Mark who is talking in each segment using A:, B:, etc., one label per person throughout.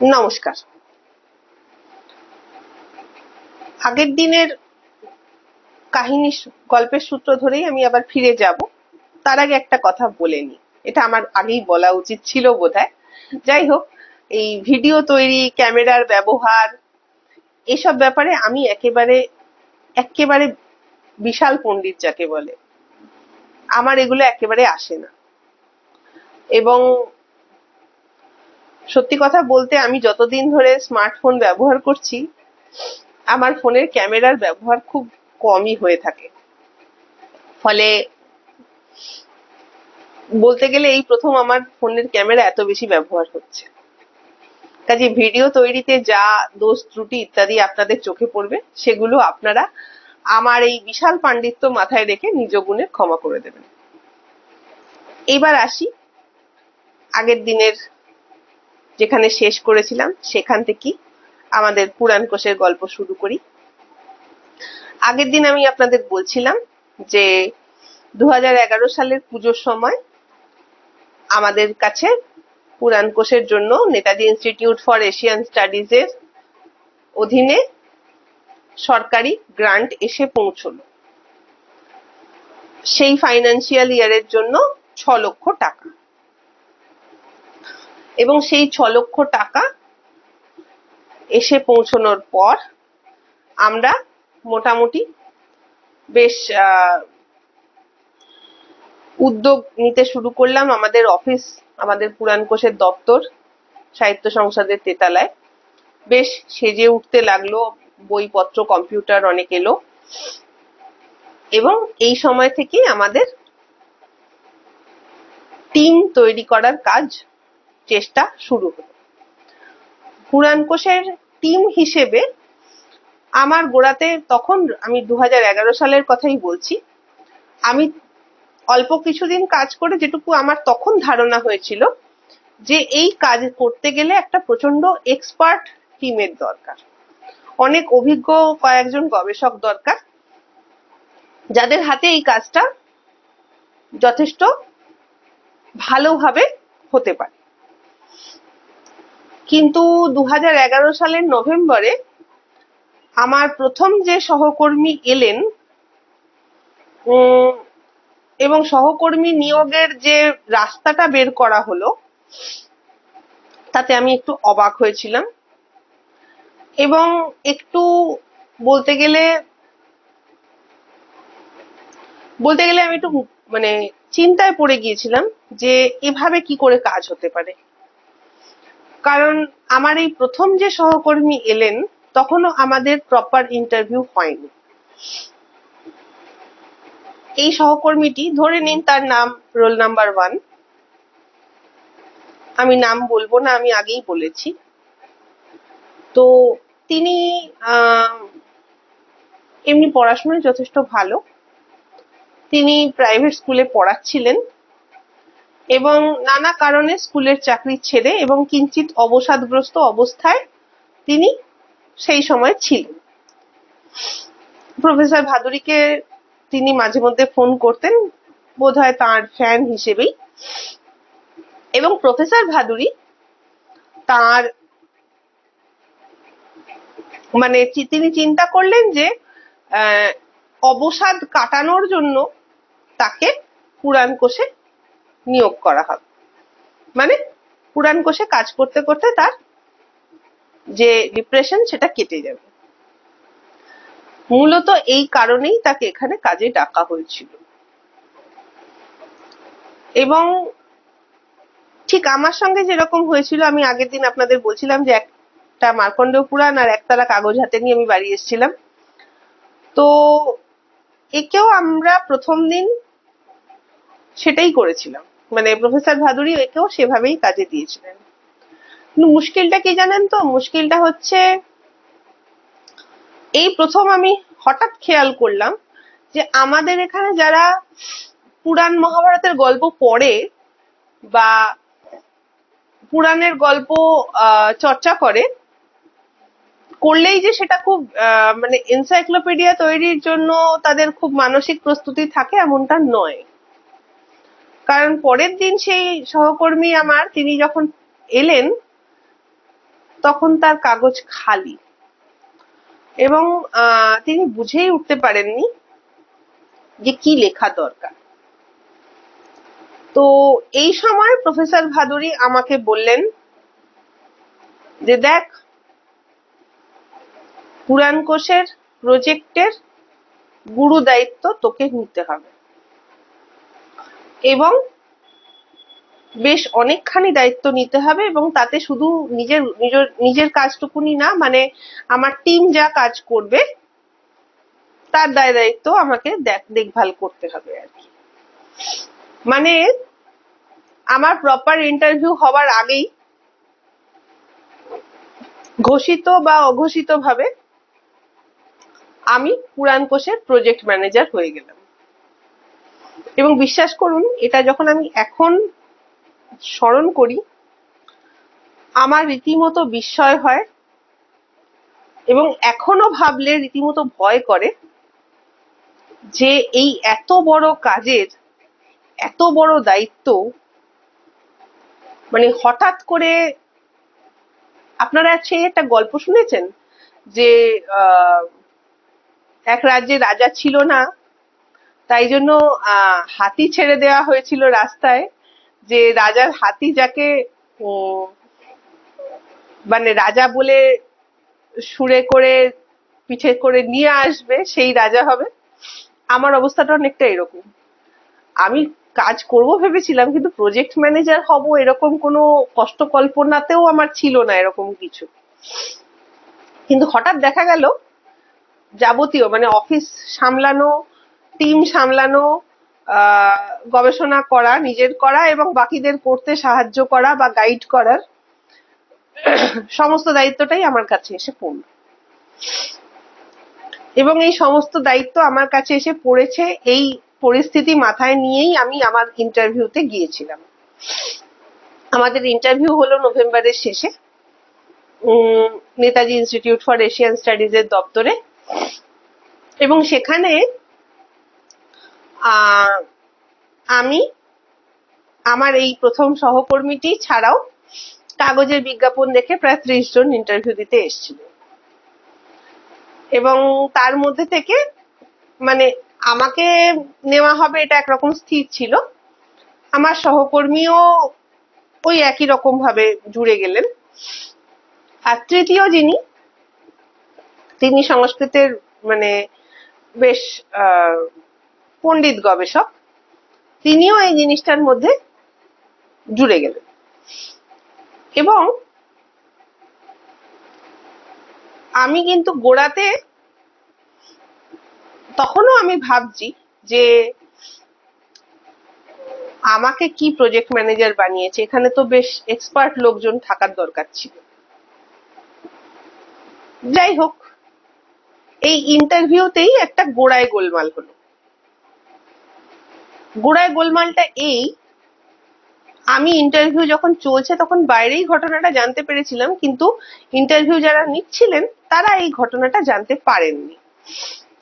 A: নমস্কার। আগের দিনের কাহিনী গল্পের সূত্র ধরেই আমি আবার ফিরে যাব। তার আগে একটা কথা বলে নিই, এটা আমার আগেই বলা উচিত ছিল বোধহয়। যাই হোক, এই ভিডিও তৈরি, ক্যামেরার ব্যবহার, এসব ব্যাপারে আমি একেবারে একেবারে বিশাল পণ্ডিত যাকে বলে, আমার এগুলো একেবারে আসে না। এবং সত্যি কথা বলতে, আমি যতদিন ধরে স্মার্টফোন ব্যবহার করছি, আমার ফোনের ক্যামেরার ব্যবহার খুব কমই হয়ে থাকে। ফলে বলতে গেলে এই প্রথম আমার ফোনের ক্যামেরা এত বেশি ব্যবহার হচ্ছে। কাজে ভিডিও তৈরিতে যা দোষ ত্রুটি ইত্যাদি আপনাদের চোখে পড়বে, সেগুলো আপনারা আমার এই বিশাল পাণ্ডিত্য মাথায় রেখে নিজ গুণে ক্ষমা করে দেবেন। এবার আসি আগের দিনের যেখানে শেষ করেছিলাম সেখান থেকে আমাদের পুরাণ কোষের গল্প শুরু করি। আগের দিন আমি আপনাদের বলছিলাম যে 2011 সালের পুজোর সময় আমাদের কাছে পুরাণ কোষের জন্য Netaji institute for Asian studies এর অধীনে সরকারি গ্রান্ট এসে পৌঁছলো। সেই ফাইন্যান্সিয়াল ইয়ারের জন্য 6 লক্ষ টাকা। এবং সেই 6 লক্ষ টাকা এসে পৌঁছানোর পর আমরা মোটামুটি বেশ উদ্যোগ নিতে শুরু করলাম। আমাদের অফিস, আমাদের পুরাণ কোষের দপ্তর সাহিত্য সংসদের তেতালায় বেশ সেজে উঠতে লাগলো। বইপত্র, কম্পিউটার অনেক এলো। এবং এই সময় থেকে আমাদের টিম তৈরি করার কাজ, চেষ্টা শুরু হলো। পুরাণ কোষের টিম হিসেবে আমার গোড়াতে তখন, আমি 2011 সালের কথাই বলছি, আমি অল্প কিছুদিন কাজ করে যেটুকু আমার তখন ধারণা হয়েছিল যে এই কাজ করতে গেলে একটা প্রচন্ড এক্সপার্ট টিমের দরকার, অনেক অভিজ্ঞ কয়েকজন গবেষক দরকার, যাদের হাতে এই কাজটা যথেষ্ট ভালোভাবে হতে পারে। কিন্তু 2011 সালের নভেম্বরে আমার প্রথম যে সহকর্মী এলেন, এবং সহকর্মী নিয়োগের যে রাস্তাটা বের করা হলো, তাতে আমি একটু অবাক হয়েছিলাম। এবং একটু বলতে গেলে আমি একটু চিন্তায় পড়ে গিয়েছিলাম যে এভাবে কি করে কাজ হতে পারে। কারণ আমার এই প্রথম যে সহকর্মী এলেন, তখনও আমাদের প্রপার ইন্টারভিউ হয়নি। এই সহকর্মীটি, ধরে নিন তার নাম রোল নাম্বার 1, আমি নাম বলবো না, আমি আগেই বলেছি। তো তিনি এমনি পড়াশোনায় যথেষ্ট ভালো। তিনি প্রাইভেট স্কুলে পড়াচ্ছিলেন এবং নানা কারণে স্কুলের চাকরি ছেড়ে এবং কিঞ্চিত অবসাদগ্রস্ত অবস্থায় তিনি সেই সময় ছিলেন। প্রফেসর ভাদুরীকে তিনি মাঝে মধ্যে ফোন করতেন, বোধহয় তাঁর ফ্যান হিসেবেই। এবং প্রফেসর ভাদুরী তাঁর তিনি চিন্তা করলেন যে অবসাদ কাটানোর জন্য তাকে পুরাণ কোষে নিয়োগ করা হবে। পুরাণ কোষে কাজ করতে করতে তার যে ডিপ্রেশন, সেটা কেটে যাবে। মূলত এই কারণেই তাকে এখানে কাজে ডাকা হয়েছিল। এবং ঠিক আমার সঙ্গে যেরকম হয়েছিল, আমি আগের দিন আপনাদের বলছিলাম যে একটা মার্কণ্ডেয় পুরাণ আর একতারা কাগজ হাতে নিয়ে আমি বাড়ি এসেছিলাম। তো একেও আমরা প্রথম দিন সেটাই করেছিলাম, প্রফেসর ভাদুরী একেও সেভাবেই কাজে দিয়েছিলেন। কিন্তু মুশকিলটা কি জানেন তো? মুশকিলটা হচ্ছে, এই প্রথম আমি হঠাৎ খেয়াল করলাম যে আমাদের এখানে যারা পুরাণ মহাভারতের গল্প পড়ে বা পুরাণের গল্প চর্চা করলেই যে সেটা খুব এনসাইক্লোপিডিয়া তৈরির জন্য তাদের খুব মানসিক প্রস্তুতি থাকে, এমনটা নয়। কারণ পরের দিন সেই সহকর্মী আমার, তিনি যখন এলেন, তখন তার কাগজ খালি, এবং তিনি বুঝেই উঠতে পারেননি যে কি লেখা দরকার। তো এই সময় প্রফেসর ভাদুরী আমাকে বললেন যে দেখ, পুরাণ কোষের প্রজেক্টের গুরু দায়িত্ব তোকে নিতে হবে, এবং বেশ অনেকখানি দায়িত্ব নিতে হবে, এবং তাতে শুধু নিজের নিজের নিজের কাজটুকুনি না, মানে আমার টিম যা কাজ করবে তার দায় দায়িত্ব আমাকে দেখভাল করতে হবে আর কি। মানে আমার প্রপার ইন্টারভিউ হওয়ার আগেই ঘোষিত বা অঘোষিত ভাবে আমি পুরাণ কোষের প্রজেক্ট ম্যানেজার হয়ে গেলাম। এবং বিশ্বাস করুন, এটা যখন আমি এখন স্মরণ করি আমার রীতিমতো বিস্ময় হয়, এবং এখনো ভাবলে রীতিমতো ভয় করে যে এই এত বড় কাজের এত বড় দায়িত্ব মানে হঠাৎ করে। আপনারা একটা গল্প শুনেছেন যে এক রাজ্যে রাজা ছিল না, তাই জন্য হাতি ছেড়ে দেওয়া হয়েছিল রাস্তায়, যে রাজার হাতি যাকে মানে রাজা বলে সুরে করে পিঠে করে নিয়ে আসবে সেই রাজা হবে। আমার অবস্থাটা অনেকটা এরকম। আমি কাজ করব ভেবেছিলাম, কিন্তু প্রজেক্ট ম্যানেজার হব এরকম কোনো কষ্ট কল্পনাতেও আমার ছিল না এরকম কিছু। কিন্তু হঠাৎ দেখা গেল যাবতীয় মানে অফিস সামলানো, টিম সামলানো, গবেষণা করা, নিজের করা এবং বাকিদের করতে সাহায্য করা বা গাইড করার সমস্ত দায়িত্বটাই আমার কাছে এসে পড়ল। এবং এই সমস্ত দায়িত্ব আমার কাছে এসে পড়েছে এই পরিস্থিতি মাথায় নিয়েই আমি আমার ইন্টারভিউতে গিয়েছিলাম। আমাদের ইন্টারভিউ হলো নভেম্বরের শেষে Netaji institute for Asian studies এর দপ্তরে, এবং সেখানে আমি আমার এই প্রথম সহকর্মীটি ছাড়াও কাগজের বিজ্ঞাপন দেখে প্রায় 30 জন ইন্টারভিউ দিতে এসেছিল, এবং তার মধ্যে থেকে মানে আমাকে নেওয়া হবে এটা একরকম স্থির ছিল। আমার সহকর্মীও ওই একই রকম ভাবে জুড়ে গেলেন। আর তৃতীয় যিনি, তিনি সংস্কৃতের মানে বেশ পণ্ডিত গবেষক, তিনিও এই জিনিসটার মধ্যে জুড়ে গেলেন। এবং আমি কিন্তু গোড়াতে তখনও আমি ভাবছি যে আমাকে কি প্রজেক্ট ম্যানেজার বানিয়েছে, এখানে তো বেশ এক্সপার্ট লোকজন থাকার দরকার ছিল। যাই হোক, এই ইন্টারভিউতেই একটা গোড়ায় গোলমাল হলো। গোড়ায় গোলমালটা এই, আমি ইন্টারভিউ যখন চলছে তখন বাইরেই ঘটনাটা জানতে পেরেছিলাম, কিন্তু ইন্টারভিউ যারা নিচ্ছিলেন তারা এই ঘটনাটা জানতে পারেননি।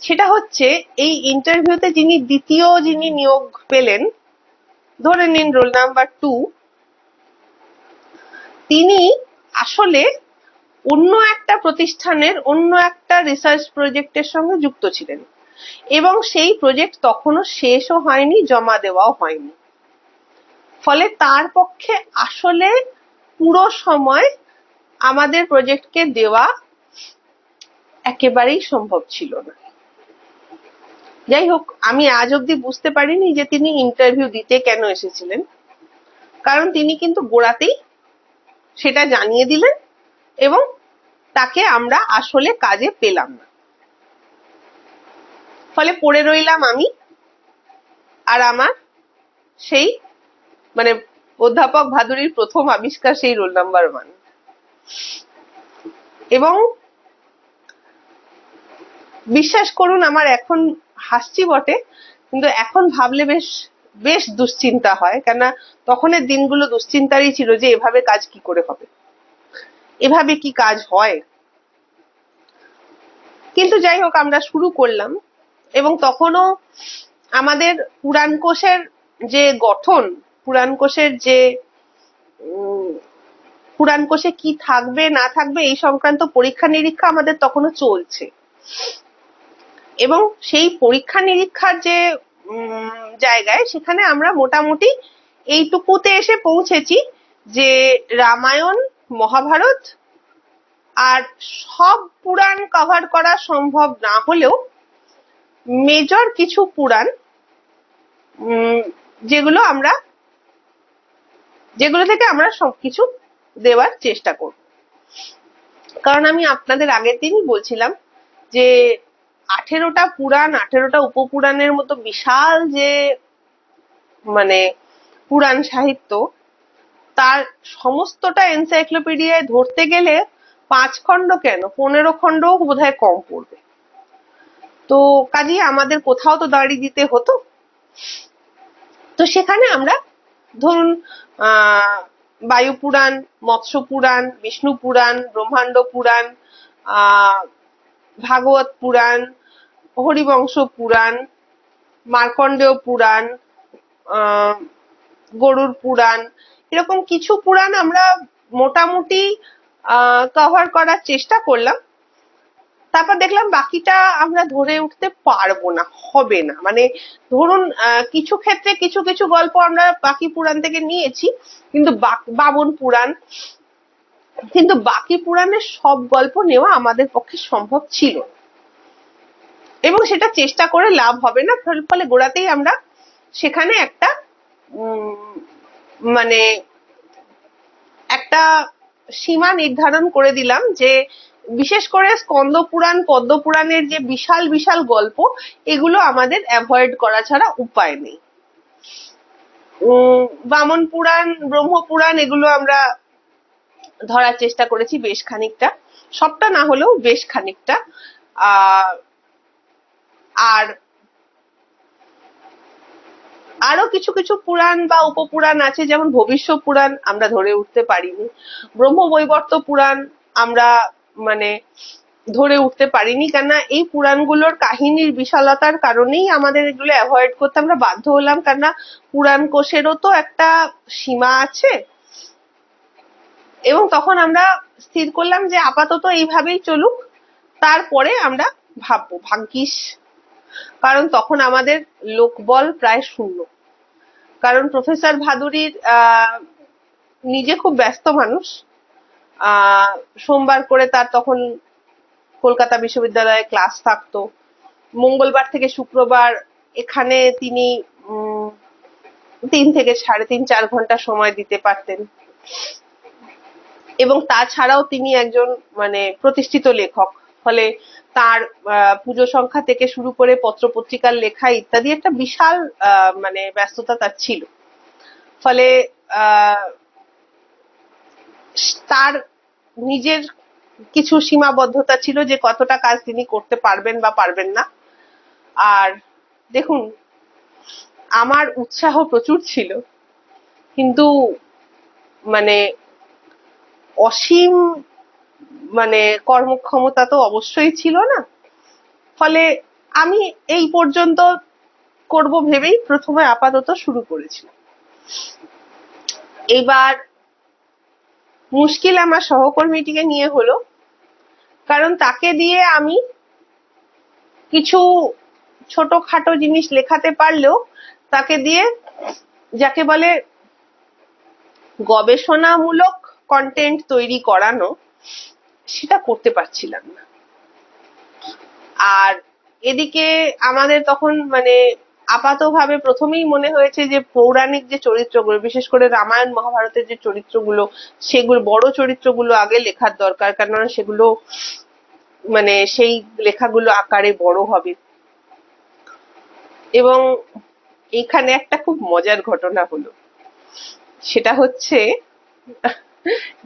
A: সেটা হচ্ছে এই ইন্টারভিউতে যিনি নিয়োগ পেলেন, ধরে নিন রোল নাম্বার 2, তিনি আসলে অন্য একটা প্রতিষ্ঠানের অন্য একটা রিসার্চ প্রজেক্টের সঙ্গে যুক্ত ছিলেন, এবং সেই প্রজেক্ট তখনো শেষও হয়নি, জমা দেওয়াও হয়নি। ফলে তার পক্ষে আসলে পুরো সময় আমাদের প্রজেক্টকে দেওয়া একেবারেই সম্ভব ছিল না। যাই হোক, আমি আজ অব্দি বুঝতে পারিনি যে তিনি ইন্টারভিউ দিতে কেন এসেছিলেন, কারণ তিনি কিন্তু গোড়াতেই সেটা জানিয়ে দিলেন এবং তাকে আমরা আসলে কাজে পেলাম না। ফলে পড়ে রইলাম আমি আর আমার সেই মানে অধ্যাপক ভাদুরীর প্রথম আবিষ্কার সেই রোল নাম্বার 1। এবং বিশ্বাস করুন, আমার এখন হাসছি বটে, কিন্তু এখন ভাবলে বেশ বেশ দুশ্চিন্তা হয়, কেননা তখনের দিনগুলো দুশ্চিন্তারই ছিল যে এভাবে কাজ কি করে হবে, এভাবে কি কাজ হয়। কিন্তু যাই হোক, আমরা শুরু করলাম, এবং তখনও আমাদের পুরাণ কোষের যে গঠন, পুরাণ কোষের যে পুরাণ কোষে কি থাকবে না থাকবে এই সংক্রান্ত পরীক্ষা নিরীক্ষা আমাদের তখনও চলছে। এবং সেই পরীক্ষা নিরীক্ষার যে জায়গায়, সেখানে আমরা মোটামুটি এইটুকুতে এসে পৌঁছেছি যে রামায়ণ, মহাভারত আর সব পুরাণ কভার করা সম্ভব না হলেও মেজর কিছু পুরাণ যেগুলো থেকে আমরা সবকিছু দেওয়ার চেষ্টা করব। কারণ আমি আপনাদের আগের দিনই বলছিলাম যে 18টা পুরাণ, 18টা উপপুরাণের মতো বিশাল যে মানে পুরাণ সাহিত্য, তার সমস্তটা এনসাইক্লোপিডিয়ায় ধরতে গেলে 5 খণ্ড কেন 15 খণ্ডও বোধহয় কম পড়বে। তো কাজেই আমাদের কোথাও তো দাঁড়ি দিতে হতো। তো সেখানে আমরা ধরুন বায়ু পুরাণ, মৎস্য পুরাণ, বিষ্ণু পুরাণ, ব্রহ্মাণ্ড পুরাণ, ভাগবত পুরাণ, হরিবংশ পুরাণ, মার্কণ্ডেয় পুরাণ, গরুর পুরাণ, এরকম কিছু পুরাণ আমরা মোটামুটি কভার করার চেষ্টা করলাম। তারপর দেখলাম বাকিটা আমরা ধরে উঠতে পারবো না, হবে না। মানে ধরুন কিছু ক্ষেত্রে কিছু কিছু গল্প আমরা বাকি পুরাণ থেকে নিয়েছি, কিন্তু বামন পুরাণ, কিন্তু বাকি পুরাণের সব গল্প নেওয়া আমাদের পক্ষে সম্ভব ছিল এবং সেটা চেষ্টা করে লাভ হবে না। ফলে গোড়াতেই আমরা সেখানে একটা মানে একটা সীমা নির্ধারণ করে দিলাম যে বিশেষ করে স্কন্দ পুরাণ, পদ্ম পুরাণের যে বিশাল বিশাল গল্প, এগুলো আমাদের অ্যাভয়েড করা ছাড়া উপায় নেই। বামন পুরাণ, ব্রহ্ম পুরাণ, এগুলো আমরা ধরার চেষ্টা করেছি বেশ খানিকটা, সবটা না হলেও বেশ খানিকটা। আর আরো কিছু কিছু পুরাণ বা উপপুরাণ আছে, যেমন ভবিষ্য পুরাণ আমরা ধরে উঠতে পারিনি, ব্রহ্মবৈবর্ত পুরাণ আমরা ধরে উঠতে পারিনি, কেননা এই পুরাণগুলোর কাহিনীর বিশালতার কারণেই আমাদের এগুলো অ্যাভয়েড করতে আমরা বাধ্য হলাম, কেননা পুরাণ কোষেরও তো একটা সীমা আছে। এবং তখন আমরা স্থির করলাম যে আপাতত এইভাবেই চলুক, তারপরে আমরা ভাববো ভাগ্যিস। কারণ তখন আমাদের লোকবল প্রায় শূন্য। কারণ প্রফেসর ভাদুরীর নিজে খুব ব্যস্ত মানুষ, সোমবার করে তার তখন কলকাতা বিশ্ববিদ্যালয়ে ক্লাস থাকতো, মঙ্গলবার থেকে শুক্রবার এখানে তিনি 3 থেকে 3.5-4 ঘন্টা সময় দিতে পারতেন। এবং তাছাড়াও তিনি একজন প্রতিষ্ঠিত লেখক, ফলে তার পুজো সংখ্যা থেকে শুরু করে পত্র পত্রিকার লেখা ইত্যাদি একটা বিশাল ব্যস্ততা তার ছিল। ফলে তার নিজের কিছু সীমাবদ্ধতা ছিল যে কতটা কাজ তিনি করতে পারবেন বা পারবেন না। আর দেখুন, আমার উৎসাহ প্রচুর ছিল, কিন্তু অসীম কর্মক্ষমতা তো অবশ্যই ছিল না। ফলে আমি এই পর্যন্ত করব ভেবেই প্রথমে আপাতত শুরু করেছিলাম। এবার মুশকিল আমার সহকর্মীটিকে নিয়ে হলো, কারণ তাকে দিয়ে আমি কিছু ছোটখাটো জিনিস লেখাতে পারলেও তাকে দিয়ে যাকে বলে গবেষণামূলক কন্টেন্ট তৈরি করানো, সেটা করতে পারছিলাম না। আর এদিকে আমাদের তখন আপাতভাবে প্রথমেই মনে হয়েছে যে পৌরাণিক যে চরিত্রগুলো, বিশেষ করে রামায়ণ মহাভারতের যে চরিত্রগুলো, সেগুলো বড় চরিত্রগুলো আগে লেখার দরকার, কেননা সেগুলো সেই লেখাগুলো আকারে বড় হবে। এবং এখানে একটা খুব মজার ঘটনা হলো, সেটা হচ্ছে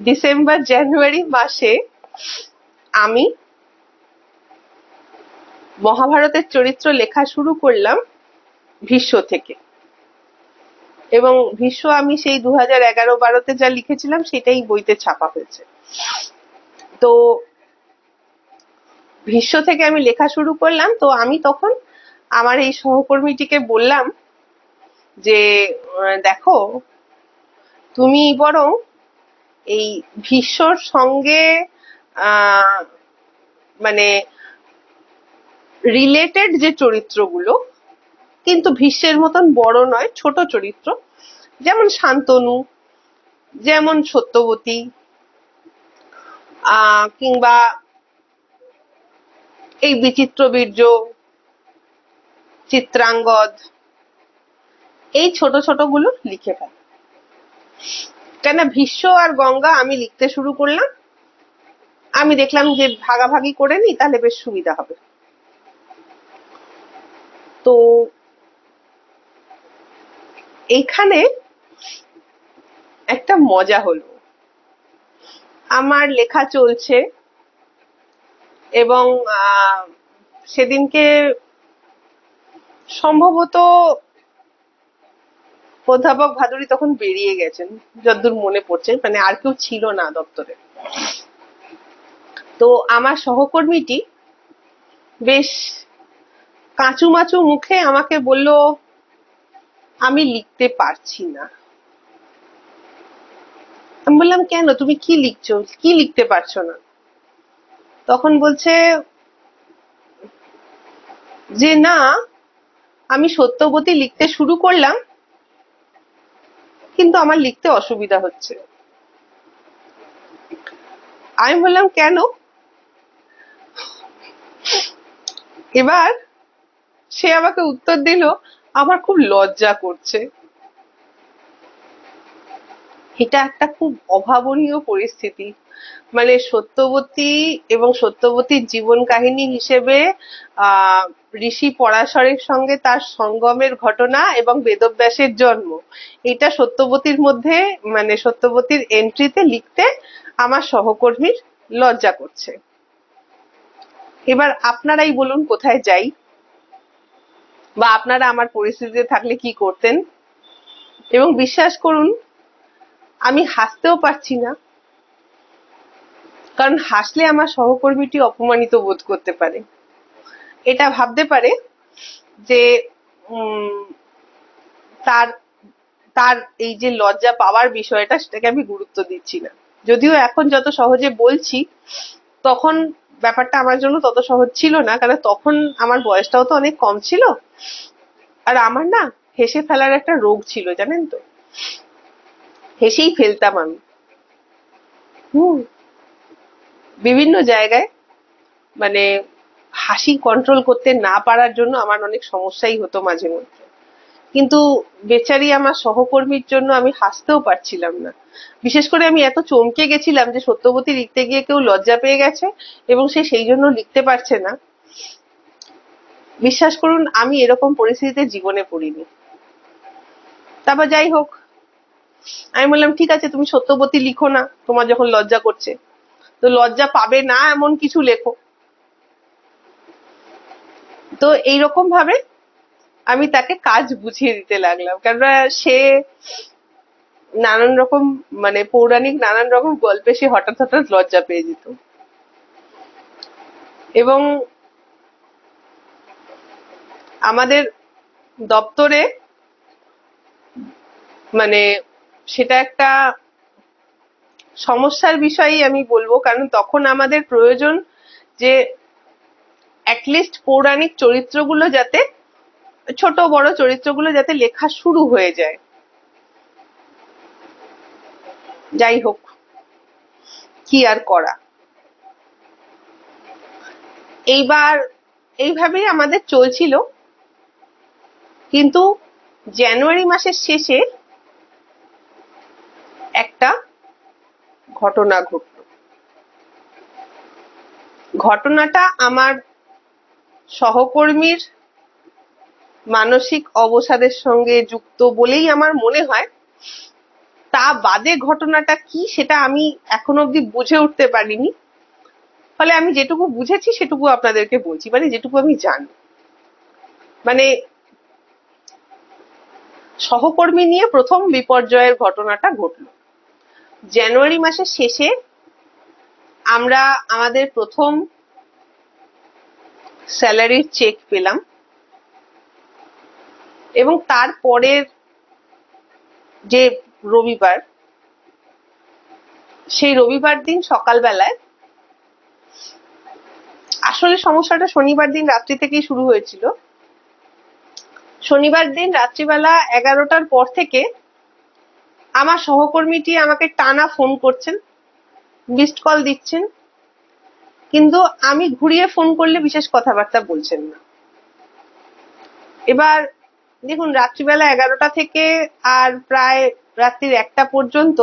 A: ডিসেম্বর জানুয়ারি মাসে আমি মহাভারতের চরিত্র লেখা শুরু করলাম ভীষ্ম থেকে। এবং ভীষ্ম আমি সেই 2011-12-তে যা লিখেছিলাম সেটাই বইতে ছাপা হয়েছে। তো ভীষ্ম থেকে আমি লেখা শুরু করলাম। তো আমি তখন আমার এই সহকর্মীটিকে বললাম যে দেখো, তুমি বরং এই ভীষ্মর সঙ্গে মানে রিলেটেড যে চরিত্রগুলো, কিন্তু ভীষ্মের মতন বড় নয়, ছোট চরিত্র, যেমন শান্তনু, যেমন সত্যবতী, কিংবা এই বিচিত্রবীর্য, চিত্রাঙ্গদ, এই ছোট ছোট গুলো লিখে ফেল। কেন ভীষ্ম আর গঙ্গা আমি লিখতে শুরু করলাম, আমি দেখলাম যে ভাগাভাগি করে নি, তাহলে বেশ সুবিধা হবে। তো এইখানে একটা মজা হলো, আমার লেখা চলছে এবং সেদিনকে সম্ভবত অধ্যাপক ভাদুরী তখন বেরিয়ে গেছেন, যতদূর মনে পড়ছে, মানে আর কেউ ছিল না দপ্তরে। তো আমার সহকর্মীটি বেশ কাঁচুমাচু মুখে আমাকে বলল, আমি লিখতে পারছি না। আমি বললাম, কেন, তুমি কি লিখছো, কি লিখতে পারছো না? তখন বলছে যে না, আমি সত্যবতী লিখতে শুরু করলাম, কিন্তু আমার লিখতে অসুবিধা হচ্ছে। আমি বললাম, কেন? এবার সে আমাকে উত্তর দিল, আমার খুব লজ্জা করছে। এটা একটা খুব অভাবনীয় পরিস্থিতি। মানে সত্যবতী এবং সত্যবতীর জীবন কাহিনী হিসেবে ঋষি পরাশরের সঙ্গে তার সঙ্গমের ঘটনা এবং বেদব্যাসের জন্ম, এটা সত্যবতীর মধ্যে, মানে সত্যবতীর এন্ট্রিতে লিখতে আমার সহকর্মীর লজ্জা করছে। এবার আপনারাই বলুন কোথায় যাই, বা আপনারা আমার পরিস্থিতিতে থাকলে কি করতেন? এবং বিশ্বাস করুন, আমি হাসতেও পারছি না, কারণ হাসলে আমার সহকর্মীটি অপমানিত বোধ করতে পারে, এটা ভাবতে পারে যে তার তার এই যে লজ্জা পাওয়ার বিষয়টা, সেটাকে আমি গুরুত্ব দিচ্ছি না। যদিও এখন যত সহজে বলছি, তখন ব্যাপারটা আমার জন্য তত সহজ ছিল না, কারণ তখন আমার বয়সটাও তো অনেক কম ছিল। আর আমার না হেসে ফেলার একটা রোগ ছিল, জানেন তো, হেসেই ফেলতাম আমি। বিভিন্ন জায়গায় মানে হাসি কন্ট্রোল করতে না পারার জন্য আমার অনেক সমস্যাই হতো মাঝে মধ্যে। কিন্তু বেচারি আমার সহকর্মীর জন্য আমি হাসতেও পারছিলাম না। বিশেষ করে আমি এত চমকে গেছিলাম যে সত্যবতী লিখতে গিয়ে কেউ লজ্জা পেয়ে গেছে এবং সে সেই জন্য লিখতে পারছে না। বিশ্বাস করুন, আমি এরকম পরিস্থিতিতে জীবনে পড়িনি। তারপর যাই হোক, আমি বললাম, ঠিক আছে, তুমি সত্যবতী লিখো না, তোমার যখন লজ্জা করছে, তো লজ্জা পাবে না এমন কিছু লেখো। তো এইরকম ভাবে আমি তাকে কাজ বুঝিয়ে দিতে লাগলাম, কেননা সে নানান রকম, মানে পৌরাণিক নানান রকম গল্পে সে হঠাৎ হঠাৎ লজ্জা পেয়ে যেত। এবং আমাদের দপ্তরে মানে সেটা একটা সমস্যার বিষয়ই আমি বলবো, কারণ তখন আমাদের প্রয়োজন যে অ্যাটলিস্ট পৌরাণিক চরিত্রগুলো যাতে, ছোট বড় চরিত্রগুলো যাতে লেখা শুরু হয়ে যায়। যাই হোক, কি আর করা। এইবার এইভাবেই আমাদের চলছিল, কিন্তু জানুয়ারি মাসের শেষে একটা ঘটনা ঘটল। ঘটনাটা আমার সহকর্মীর মানসিক অবসাদের সঙ্গে যুক্ত বলেই আমার মনে হয়। তা বাদে ঘটনাটা কি সেটা আমি এখনো অব্দি বুঝে উঠতে পারিনি, ফলে আমি যেটুকু বুঝেছি সেটুকু আপনাদেরকে বলছি, মানে যেটুকু আমি জানি। মানে সহকর্মী নিয়ে প্রথম বিপর্যয়ের ঘটনাটা ঘটলো জানুয়ারি মাসের শেষে। আমরা আমাদের প্রথম স্যালারির চেক পেলাম এবং তারপরের যে রবিবার সেই রবিবার দিন সকালবেলায়, আসলে সমস্যাটা শনিবার দিন রাত্রি থেকেই শুরু হয়েছিল। শনিবার দিন রাত্রিবেলা 11টার পর থেকে আমার সহকর্মীটি আমাকে টানা ফোন করছেন, মিসড কল দিচ্ছেন, কিন্তু আমি ঘুরিয়ে ফোন করলে বিশেষ কথাবার্তা বলছেন না। এবার দেখুন, রাত্রিবেলা 11টা থেকে আর প্রায় রাত্রির 1টা পর্যন্ত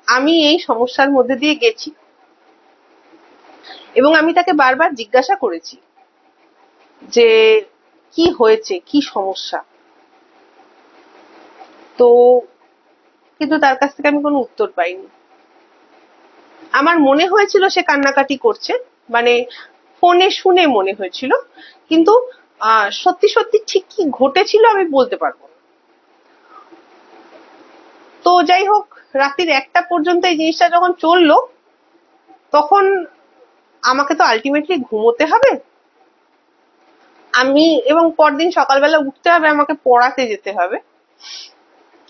A: আমি এই সমস্যার মধ্যে দিয়ে গেছি, এবং আমি তাকে বারবার জিজ্ঞাসা করেছি যে কি হয়েছে, কি সমস্যা। তো কিন্তু তার কাছ থেকে আমি কোনো উত্তর পাইনি। আমার মনে হয়েছিল সে কান্নাকাটি করছে, মানে ফোনে শুনে মনে হয়েছিল, কিন্তু সত্যি সত্যি ঠিক কি ঘটেছিল আমি বলতে পারবো না। তো যাই হোক, রাত্রির 1টা পর্যন্ত এই জিনিসটা যখন চললো, তখন আমাকে তো আলটিমেটলি ঘুমোতে হবে, এবং পরদিন সকালবেলা উঠতে হবে, আমাকে পড়াতে যেতে হবে,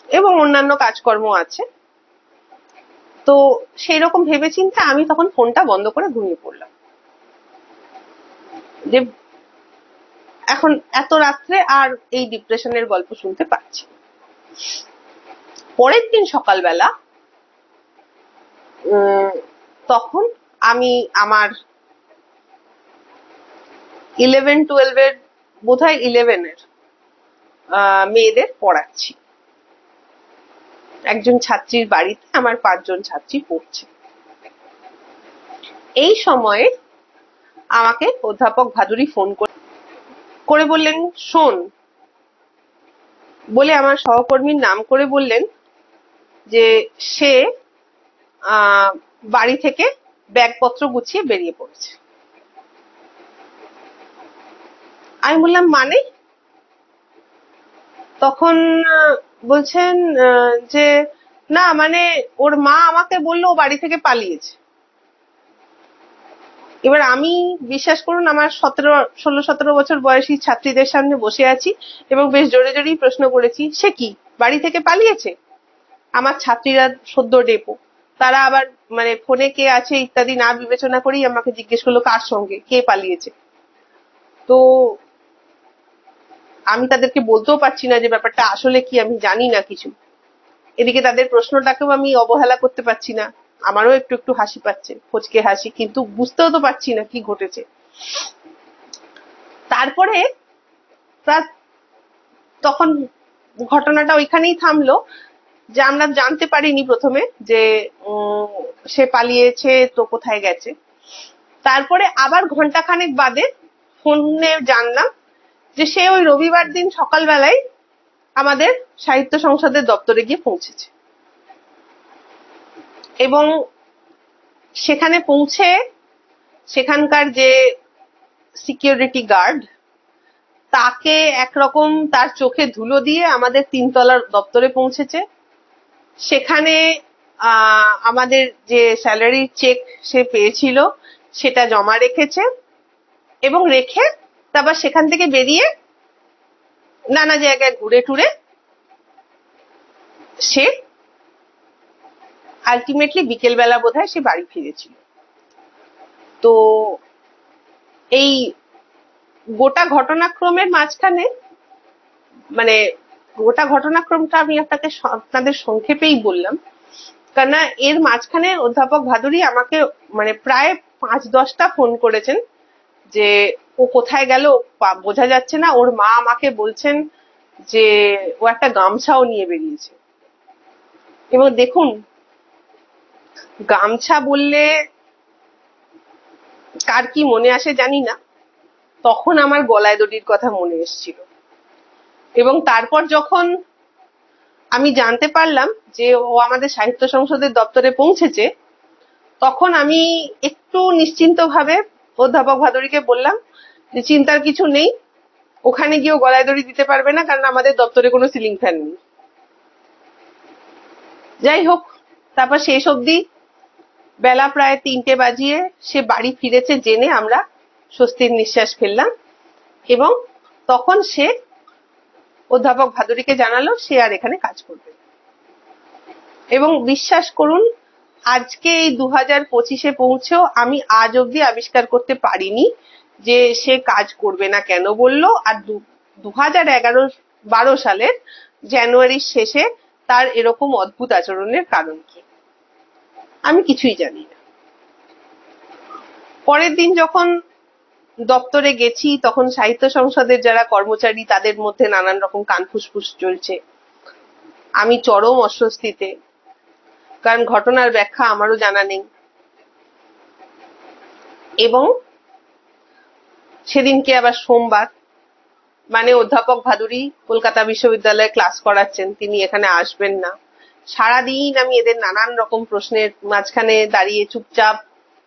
A: এবং অন্যান্য কাজকর্ম আছে। তো সেই রকম ভেবেচিন্তে আমি তখন ফোনটা বন্ধ করে ঘুমিয়ে পড়লাম, যে এখন এত রাত্রে আর এই ডিপ্রেশনের গল্প শুনতে পাচ্ছি। পরের দিন সকালবেলা তখন আমি আমার 11-12 এর, বোধহয় 11 এর মেয়েদের পড়াচ্ছি। একজন ছাত্রীর বাড়িতে আমার 5 জন ছাত্রী পড়ছে। এই সময়ে আমাকে অধ্যাপক ভাদুরী ফোন করে বললেন, শোন, বলে আমার সহকর্মীর নাম করে বললেন যে সে বাড়ি থেকে ব্যাগপত্র গুছিয়ে বেরিয়ে পড়েছে। আমি বললাম মানে? তখন বলছেন যে না, মানে ওর মা আমাকে বললো ও বাড়ি থেকে পালিয়েছে। এবার আমি, বিশ্বাস করুন, আমার 16-17 বছর বয়সী ছাত্রীদের সামনে বসে আছি এবং বেশ জোরে জোরেই প্রশ্ন করেছি, সে কি বাড়ি থেকে পালিয়েছে? আমার ছাত্রীরা সদ্য ডেপো, তারা আবার মানে ফোনে কে আছে ইত্যাদি না বিবেচনা করেই আমাকে জিজ্ঞেস করলো কার সঙ্গে, কে পালিয়েছে। তো আমি তাদেরকে বলতেও পারছি না যে ব্যাপারটা আসলে কি, আমি জানি না কিছু। এদিকে তাদের প্রশ্নটাকেও আমি অবহেলা করতে পারছি না, আমারও একটু একটু হাসি পাচ্ছে, ফচকে হাসি, কিন্তু বুঝতেও তো পারছি না কি ঘটেছে। তারপরে তখন ঘটনাটা ওইখানেই থামলো, যে আমরা জানতে পারিনি প্রথমে যে সে পালিয়েছে, তো কোথায় গেছে। তারপরে আবার ঘন্টাখানেক বাদে ফোনে জানলাম যে সে ওই রবিবার দিন সকালবেলায় আমাদের সাহিত্য সংসদের দপ্তরে গিয়ে পৌঁছেছে, এবং সেখানে পৌঁছে সেখানকার যে সিকিউরিটি গার্ড, তাকে একরকম তার চোখে ধুলো দিয়ে আমাদের 3তলার দপ্তরে পৌঁছেছে। সেখানে আমাদের যে স্যালারি চেক সে পেয়েছিল সেটা জমা রেখেছে, এবং রেখে তারপর সেখান থেকে বেরিয়ে নানা জায়গায় ঘুরে টুরে সে আলটিমেটলি বিকেলবেলা বোধহয় সে বাড়ি ফিরেছিল। তো এই গোটা ঘটনাক্রমের মাঝখানে, মানে গোটা ঘটনাক্রমটা আমি আপনাদের সংক্ষেপেই বললাম, কেননা এর মাঝখানে অধ্যাপক ভাদুরী আমাকে মানে প্রায় 5-10টা ফোন করেছেন যে ও কোথায় গেল বোঝা যাচ্ছে না। ওর মা আমাকে বলছেন যে ও একটা গামছাও নিয়ে বেরিয়েছে। এবং দেখুন, গামছা বললে কার কি মনে আসে জানি না, তখন আমার গলায় দড়ির কথা মনে এসেছিল। এবং তারপর যখন আমি জানতে পারলাম যে ও আমাদের সাহিত্য সংসদের দপ্তরে পৌঁছেছে, তখন আমি একটু নিশ্চিন্তভাবে অধ্যাপক ভাদুরীকে বললাম যে চিন্তার কিছু নেই, ওখানে গিয়েও গলায় দড়ি দিতে পারবে না, কারণ আমাদের দপ্তরে কোনো সিলিং ফ্যান নেই। যাই হোক, তারপর শেষ অবধি বেলা প্রায় 3টে বাজিয়ে সে বাড়ি ফিরেছে জেনে আমরা স্বস্তির নিঃশ্বাস ফেললাম, এবং তখন সে অধ্যাপক ভাদুরীকে জানালো সে আর এখানে কাজ করবে। এবং বিশ্বাস করুন, আজকে এই 2025-এ পৌঁছেও আমি আজ অব্দি আবিষ্কার করতে পারিনি যে সে কাজ করবে না কেন বললো, আর 2012 সালের জানুয়ারির শেষে তার এরকম অদ্ভুত আচরণের কারণ কি, আমি কিছুই জানি না। পরের দিন যখন দপ্তরে গেছি তখন সাহিত্য সংসদের যারা কর্মচারী তাদের মধ্যে নানান রকম কানফুসফুস চলছে। আমি চরম অস্বস্তিতে, কারণ ঘটনার ব্যাখ্যা আমারও জানা নেই। এবং সেদিনকে আবার সোমবার, মানে অধ্যাপক ভাদুরী কলকাতা বিশ্ববিদ্যালয়ে ক্লাস করাচ্ছেন, তিনি এখানে আসবেন না। সারাদিন আমি এদের নানান রকম প্রশ্নের মাঝখানে দাঁড়িয়ে চুপচাপ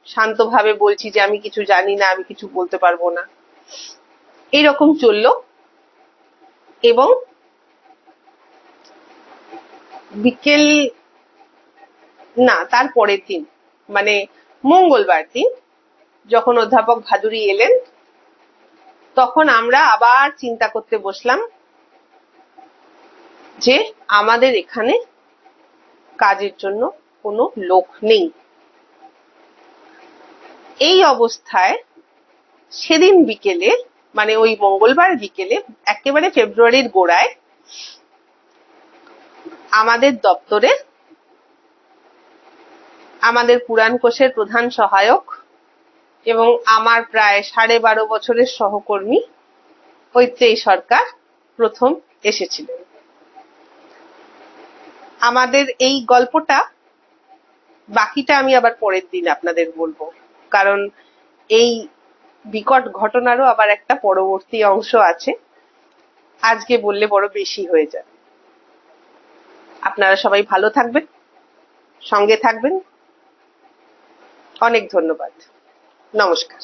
A: শান্তভাবে বলছি যে আমি কিছু জানি না, আমি কিছু বলতে পারবো না, এইরকম চললো। এবং বিকেল না, তার পরের দিন মানে মঙ্গলবার দিন যখন অধ্যাপক ভাদুরী এলেন, তখন আমরা আবার চিন্তা করতে বসলাম যে আমাদের এখানে কাজের জন্য কোনো লোক নেই। এই অবস্থায় সেদিন বিকেলে, মানে ওই মঙ্গলবার বিকেলে, একেবারে ফেব্রুয়ারির গোড়ায় আমাদের দপ্তরে আমাদের পুরাণ কোষের প্রধান সহায়ক এবং আমার প্রায় 12.5 বছরের সহকর্মী ঐত্রেয়ী সরকার প্রথম এসেছিলেন। আমাদের এই গল্পটা বাকিটা আমি আবার পরের দিন আপনাদের বলবো, কারণ এই বিকট ঘটনারও আবার একটা পরবর্তী অংশ আছে, আজকে বললে বড় বেশি হয়ে যাবে। আপনারা সবাই ভালো থাকবেন, সঙ্গে থাকবেন। অনেক ধন্যবাদ, নমস্কার।